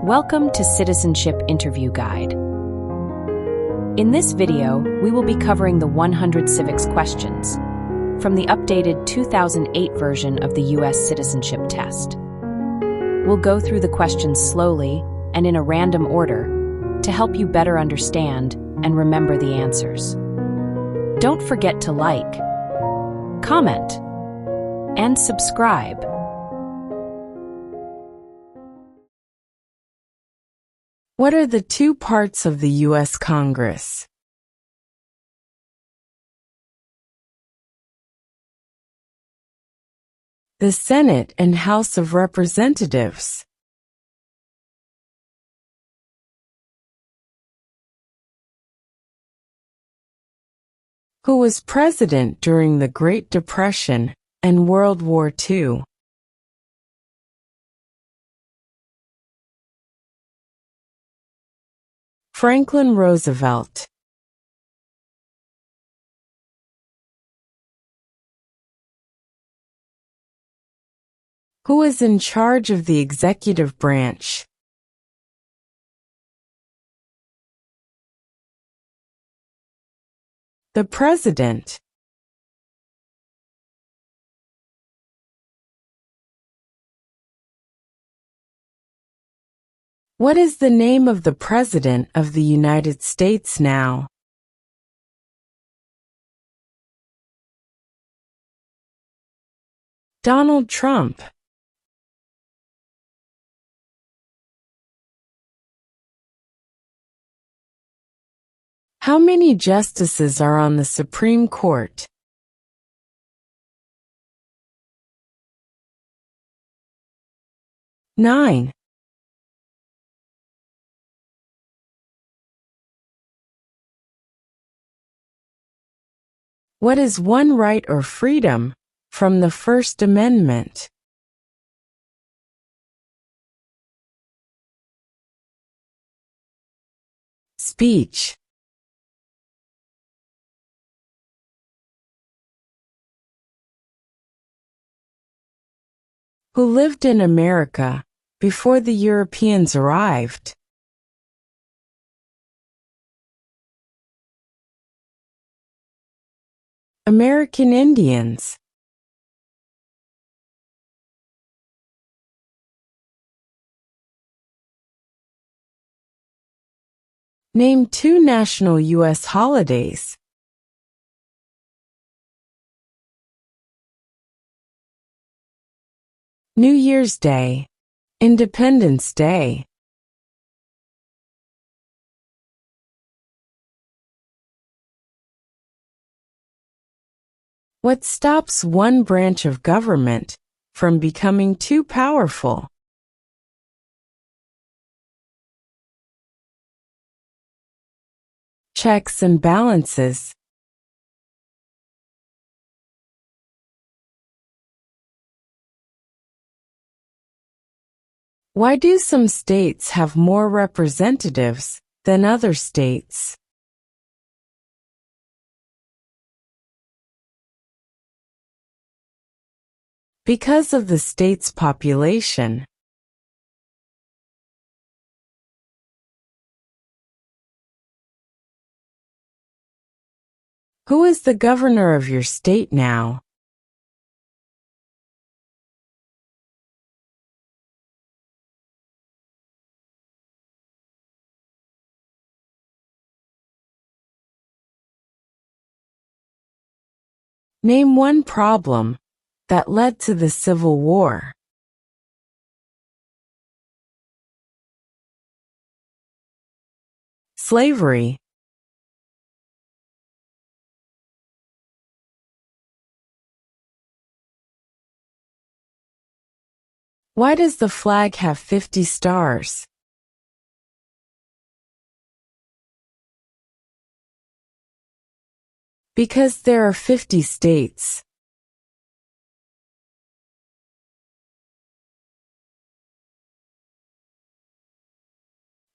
Welcome to Citizenship Interview Guide. In this video, we will be covering the 100 civics questions from the updated 2008 version of the U.S. Citizenship Test. We'll go through the questions slowly and in a random order to help you better understand and remember the answers. Don't forget to like, comment, and subscribe. What are the two parts of the U.S. Congress? The Senate and House of Representatives. Who was president during the Great Depression and World War II? Franklin Roosevelt. Who is in charge of the executive branch? The President. What is the name of the President of the United States now? Donald Trump. How many justices are on the Supreme Court? 9. What is one right or freedom from the First Amendment? Speech. Who lived in America before the Europeans arrived? American Indians. Name two national U.S. holidays. New Year's Day, Independence Day. What stops one branch of government from becoming too powerful? Checks and balances. Why do some states have more representatives than other states? Because of the state's population. Who is the governor of your state now? Name one problem that led to the Civil War. Slavery. Why does the flag have 50 stars? Because there are 50 states.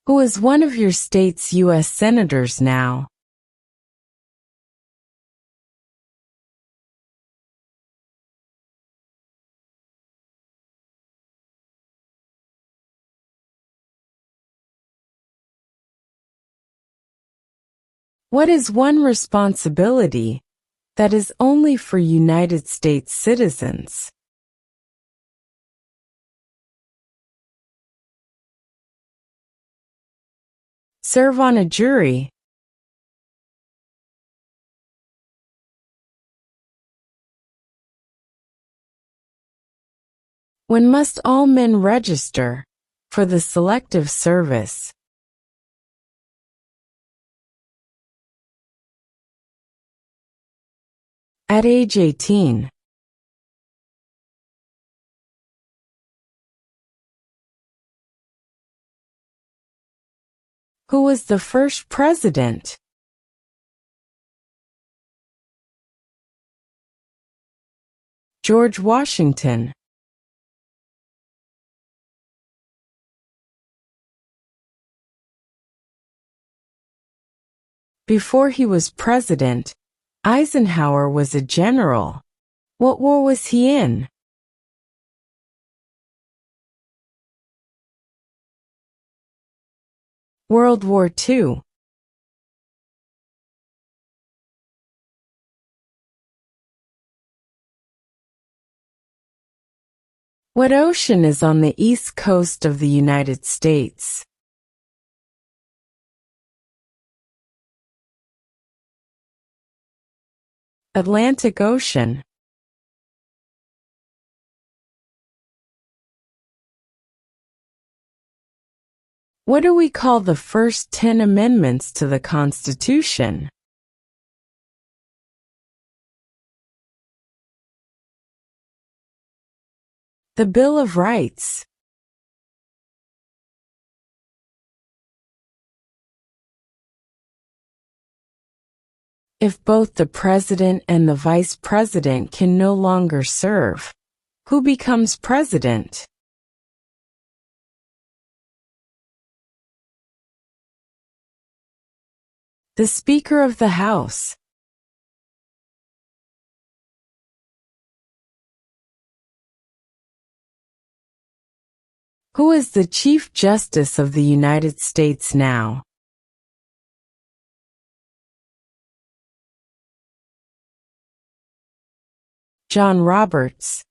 Who is one of your state's U.S. senators now? What is one responsibility that is only for United States citizens? Serve on a jury. When must all men register for the Selective Service? At age 18. Who was the first president? George Washington. Before he was president, Eisenhower was a general. What war was he in? World War II. What ocean is on the east coast of the United States? Atlantic Ocean. What do we call the first 10 amendments to the Constitution? The Bill of Rights. If both the president and the vice president can no longer serve, who becomes president? The Speaker of the House. Who is the Chief Justice of the United States now? John Roberts.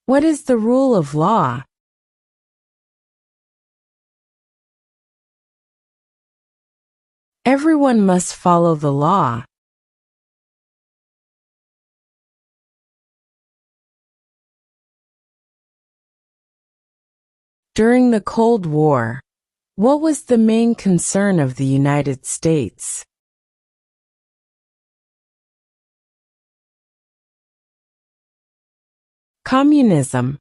What is the rule of law? Everyone must follow the law. During the Cold War, what was the main concern of the United States? Communism.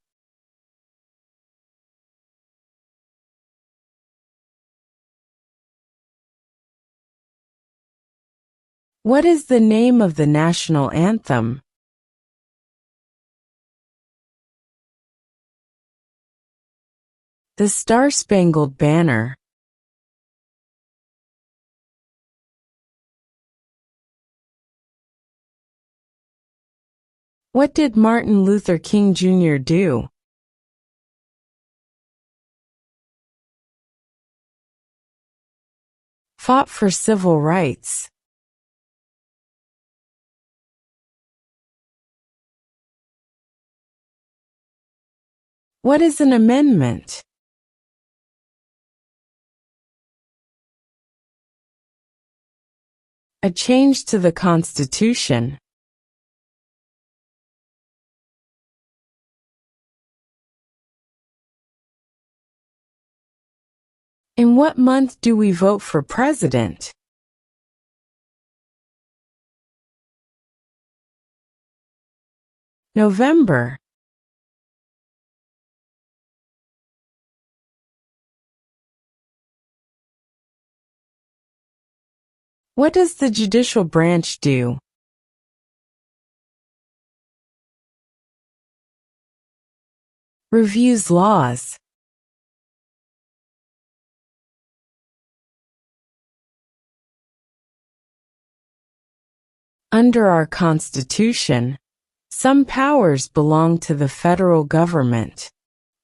What is the name of the national anthem? The Star-Spangled Banner. What did Martin Luther King Jr. do? Fought for civil rights. What is an amendment? A change to the Constitution. In what month do we vote for president? November. What does the judicial branch do? Reviews laws. Under our Constitution, some powers belong to the federal government.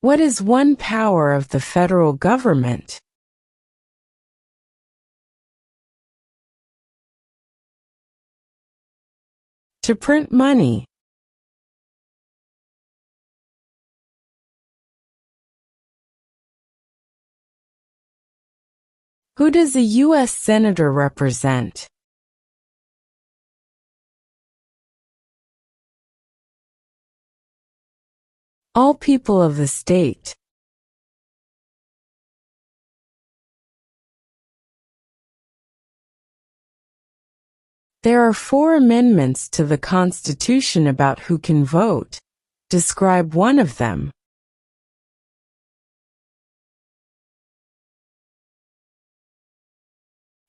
What is one power of the federal government? To print money. Who does a U.S. Senator represent? All people of the state. There are 4 amendments to the Constitution about who can vote. Describe one of them.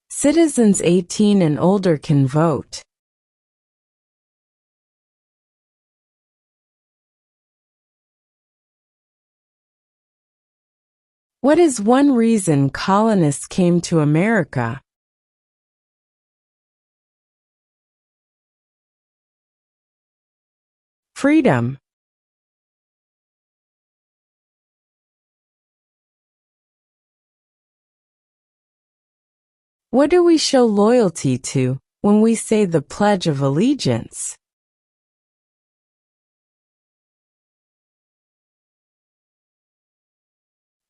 Citizens 18 and older can vote. What is one reason colonists came to America? Freedom. What do we show loyalty to when we say the Pledge of Allegiance?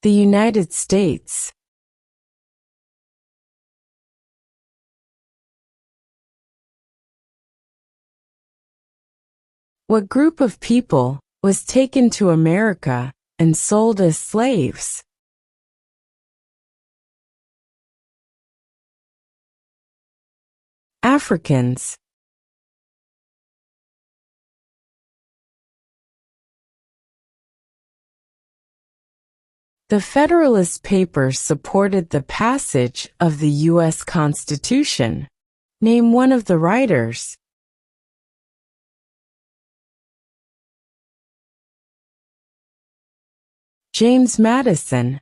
The United States. What group of people was taken to America and sold as slaves? Africans. The Federalist Papers supported the passage of the U.S. Constitution. Name one of the writers. James Madison.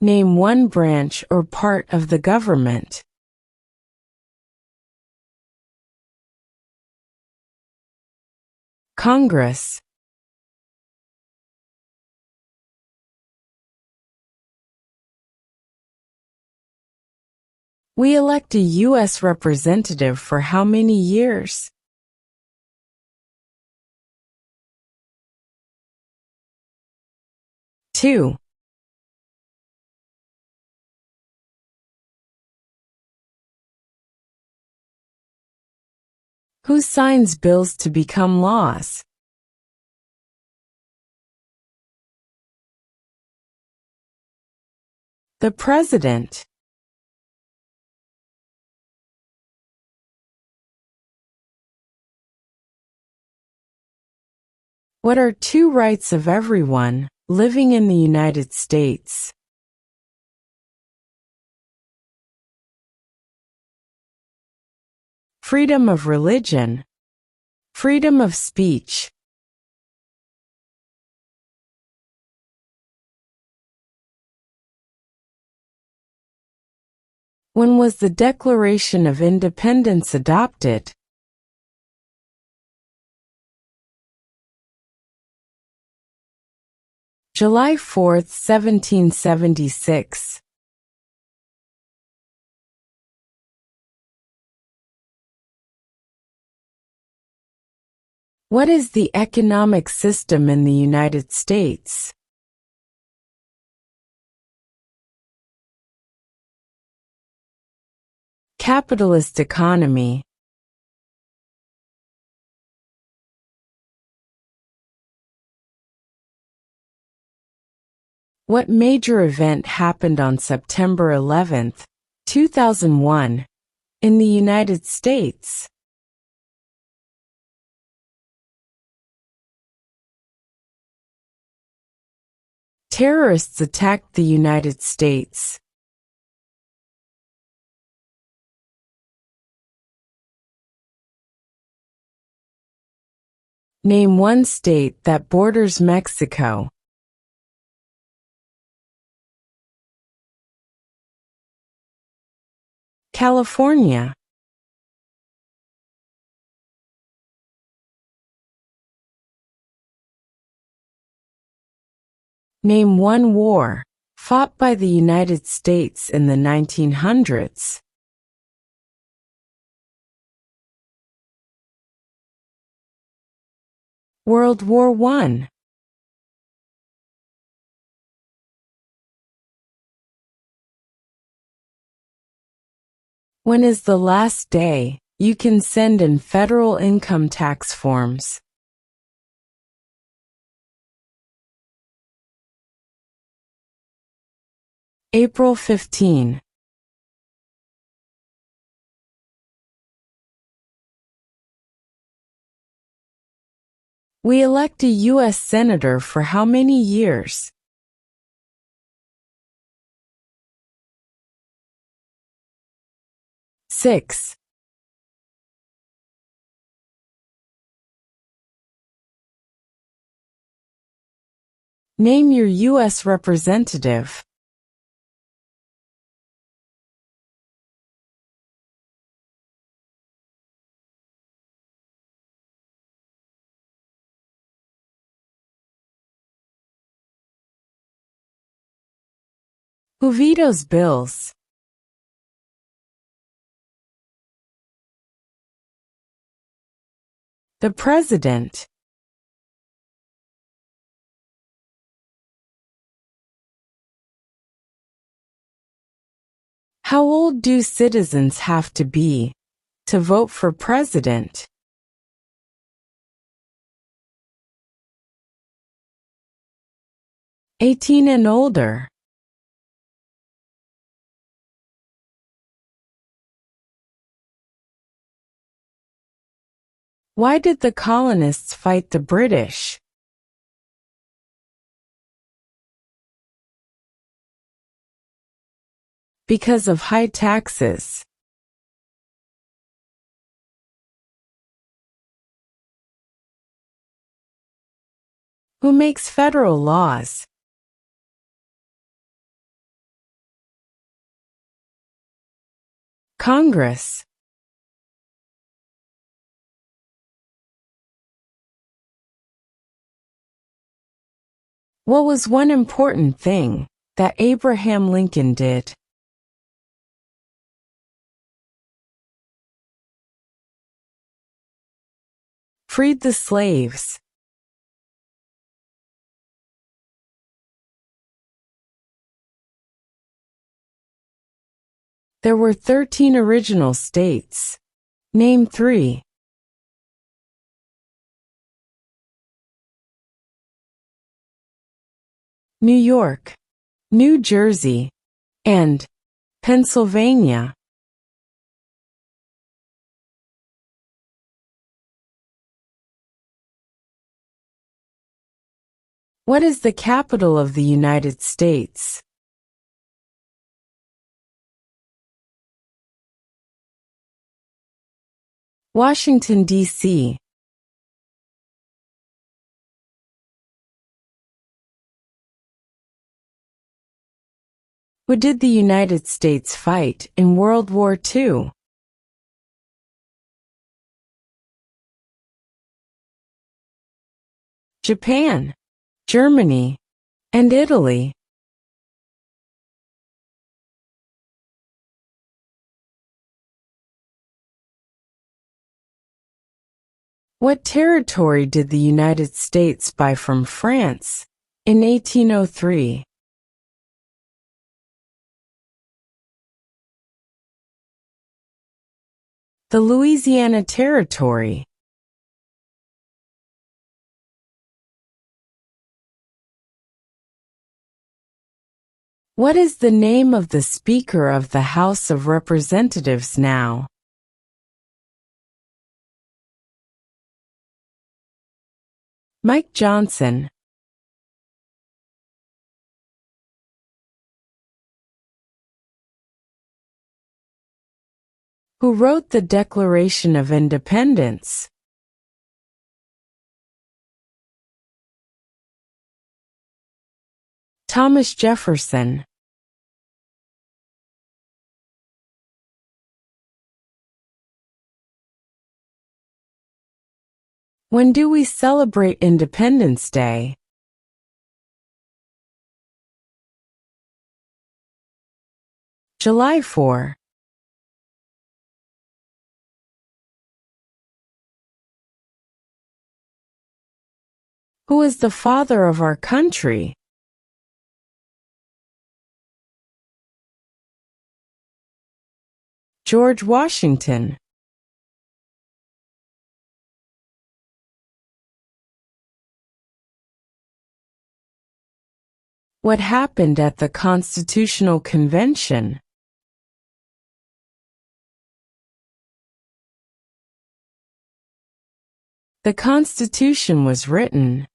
Name one branch or part of the government. Congress. We elect a U.S. representative for how many years? Two. Who signs bills to become laws? The President. What are 2 rights of everyone living in the United States? Freedom of religion. Freedom of speech. When was the Declaration of Independence adopted? July 4, 1776. What is the economic system in the United States? Capitalist economy. What major event happened on September 11, 2001, in the United States? Terrorists attacked the United States. Name one state that borders Mexico. California. Name one war fought by the United States in the 1900s. World War I. When is the last day you can send in federal income tax forms? April 15. We elect a U.S. Senator for how many years? 6. Name your U.S. representative. Who vetoes bills? The President. How old do citizens have to be to vote for president? 18 and older. Why did the colonists fight the British? Because of high taxes. Who makes federal laws? Congress. What was one important thing that Abraham Lincoln did? Freed the slaves. There were 13 original states. Name 3. New York, New Jersey, and Pennsylvania. What is the capital of the United States? Washington, D.C. Who did the United States fight in World War II? Japan, Germany, and Italy. What territory did the United States buy from France in 1803? The Louisiana Territory. What is the name of the Speaker of the House of Representatives now? Mike Johnson. Who wrote the Declaration of Independence? Thomas Jefferson. When do we celebrate Independence Day? July 4. Who is the father of our country? George Washington. What happened at the Constitutional Convention? The Constitution was written.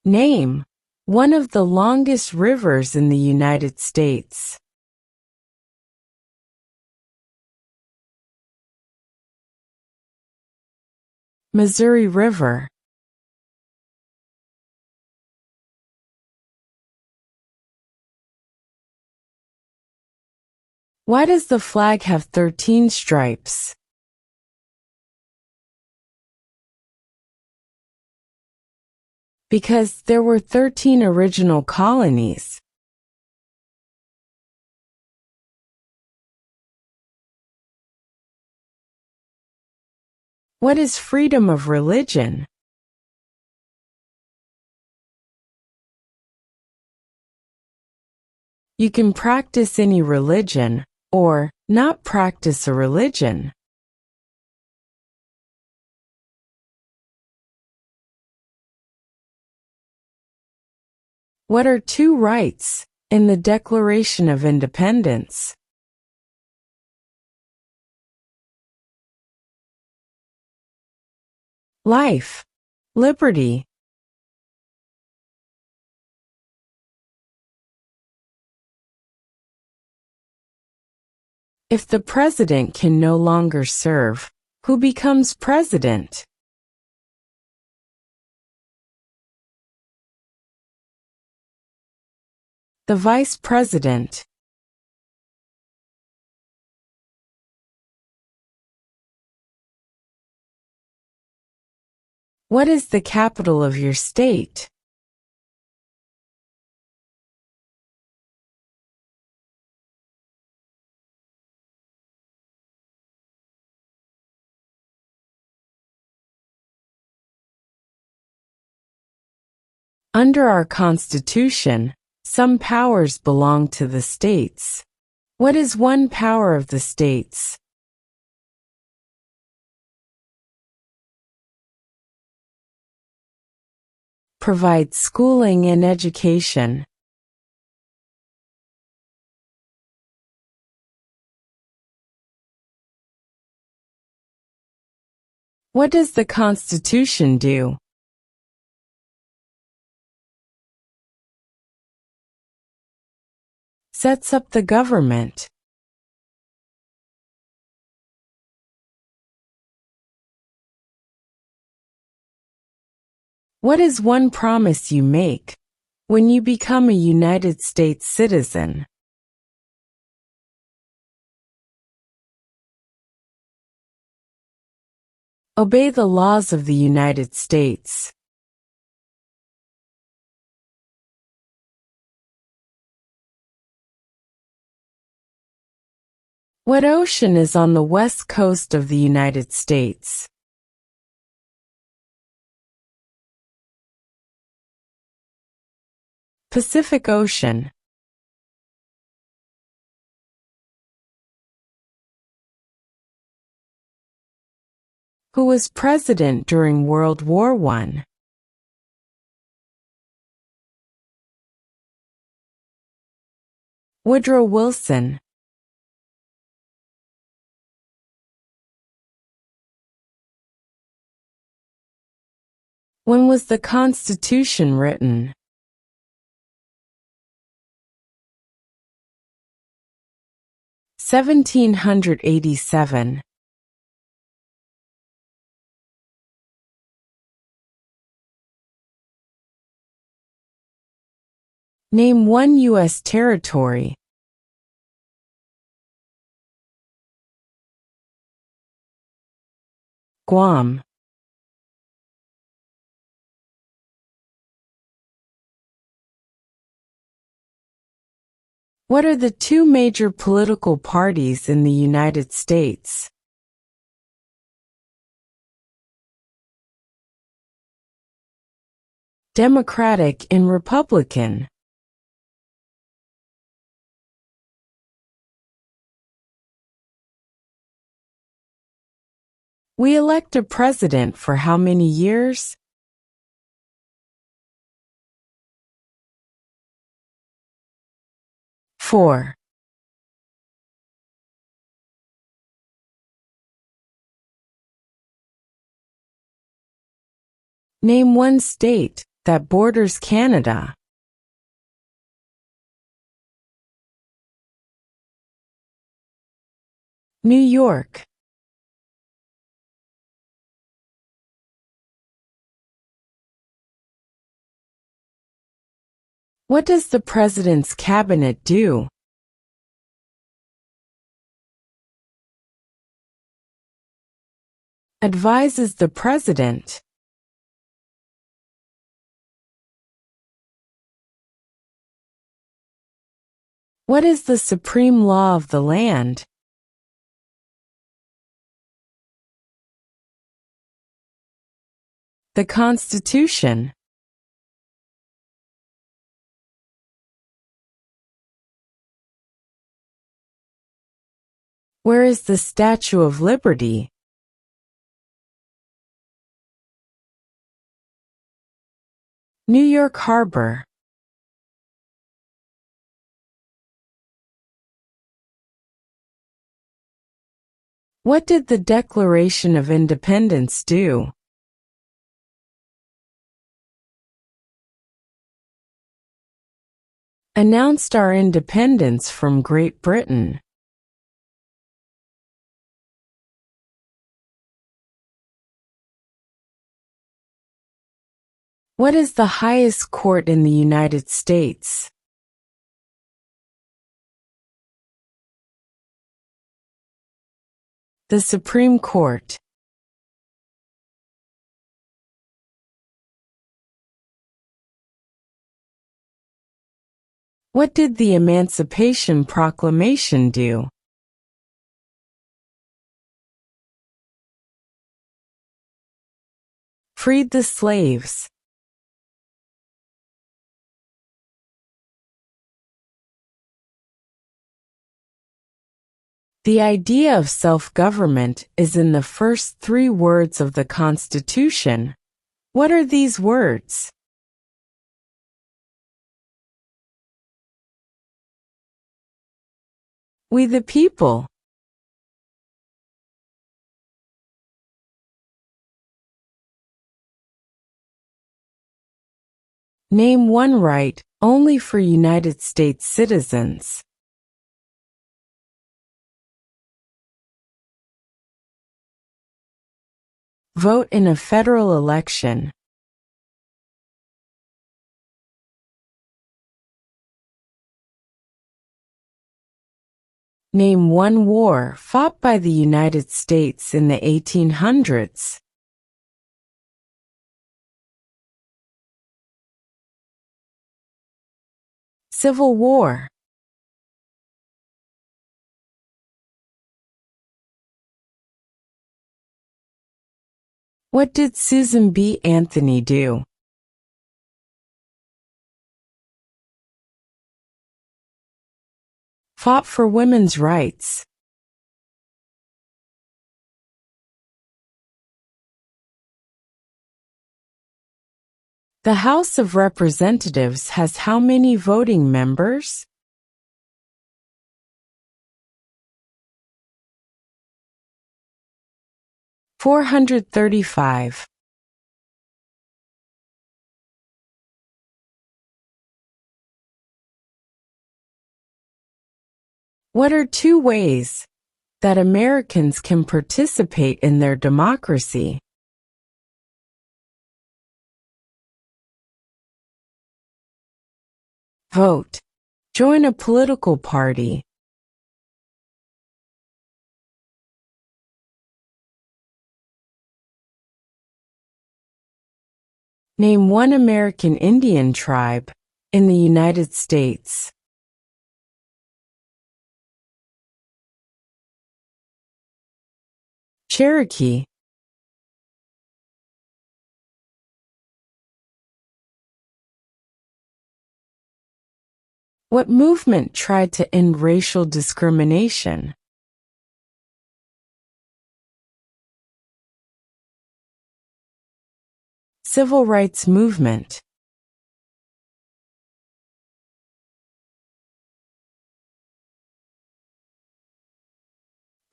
Name one of the longest rivers in the United States. Missouri River. Why does the flag have 13 stripes? Because there were 13 original colonies. What is freedom of religion? You can practice any religion, or not practice a religion. What are two rights in the Declaration of Independence? Life, liberty. If the president can no longer serve, who becomes president? The vice president. What is the capital of your state? Under our Constitution, some powers belong to the states. What is one power of the states? Provide schooling and education. What does the Constitution do? Sets up the government. What is one promise you make when you become a United States citizen? Obey the laws of the United States. What ocean is on the west coast of the United States? Pacific Ocean. Who was president during World War I? Woodrow Wilson. When was the Constitution written? (1787). Name one U.S. territory. Guam. What are the two major political parties in the United States? Democratic and Republican. We elect a president for how many years? Four. Name one state that borders Canada. New York. What does the President's Cabinet do? Advises the President. What is the supreme law of the land? The Constitution. Where is the Statue of Liberty? New York Harbor. What did the Declaration of Independence do? Announced our independence from Great Britain. What is the highest court in the United States? The Supreme Court. What did the Emancipation Proclamation do? Freed the slaves. The idea of self-government is in the first three words of the Constitution. What are these words? We the people. Name one right only for United States citizens. Vote in a federal election. Name one war fought by the United States in the 1800s. Civil War. What did Susan B. Anthony do? Fought for women's rights. The House of Representatives has how many voting members? $435. What are two ways that Americans can participate in their democracy? Vote. Join a political party. Name one American Indian tribe in the United States. Cherokee. What movement tried to end racial discrimination? Civil rights movement.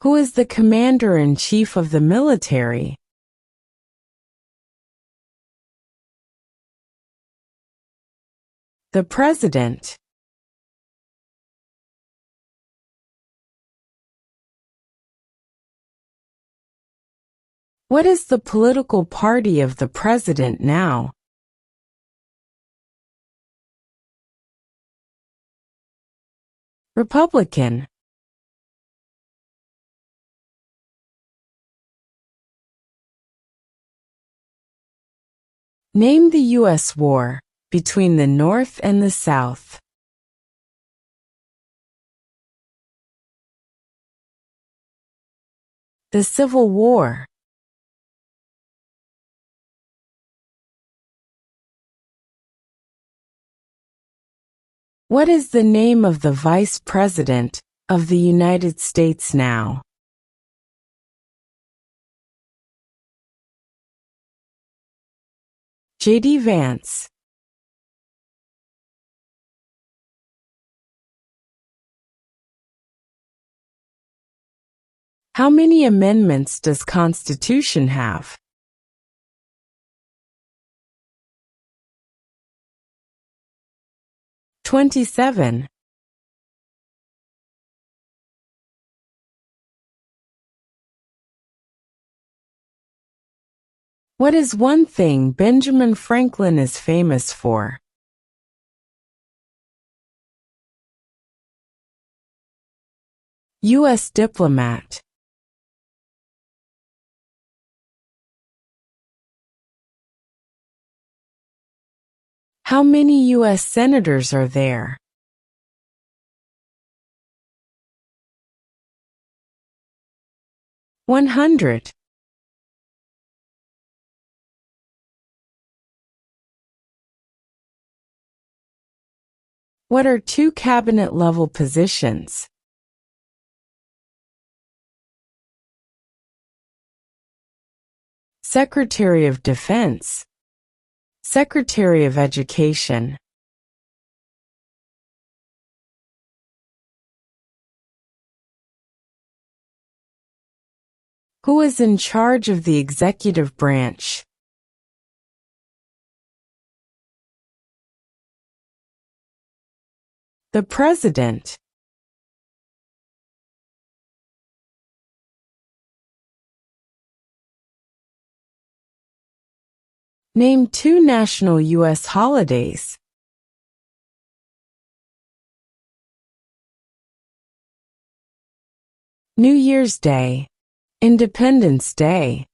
Who is the commander-in-chief of the military? The president. What is the political party of the president now? Republican. Name the U.S. war between the North and the South. The Civil War. What is the name of the Vice President of the United States now? J.D. Vance. How many amendments does Constitution have? 27. What is one thing Benjamin Franklin is famous for? U.S. diplomat. How many U.S. senators are there? 100. What are two cabinet-level positions? Secretary of Defense. Secretary of Education. Who is in charge of the executive branch? The President. Name two national U.S. holidays. New Year's Day. Independence Day.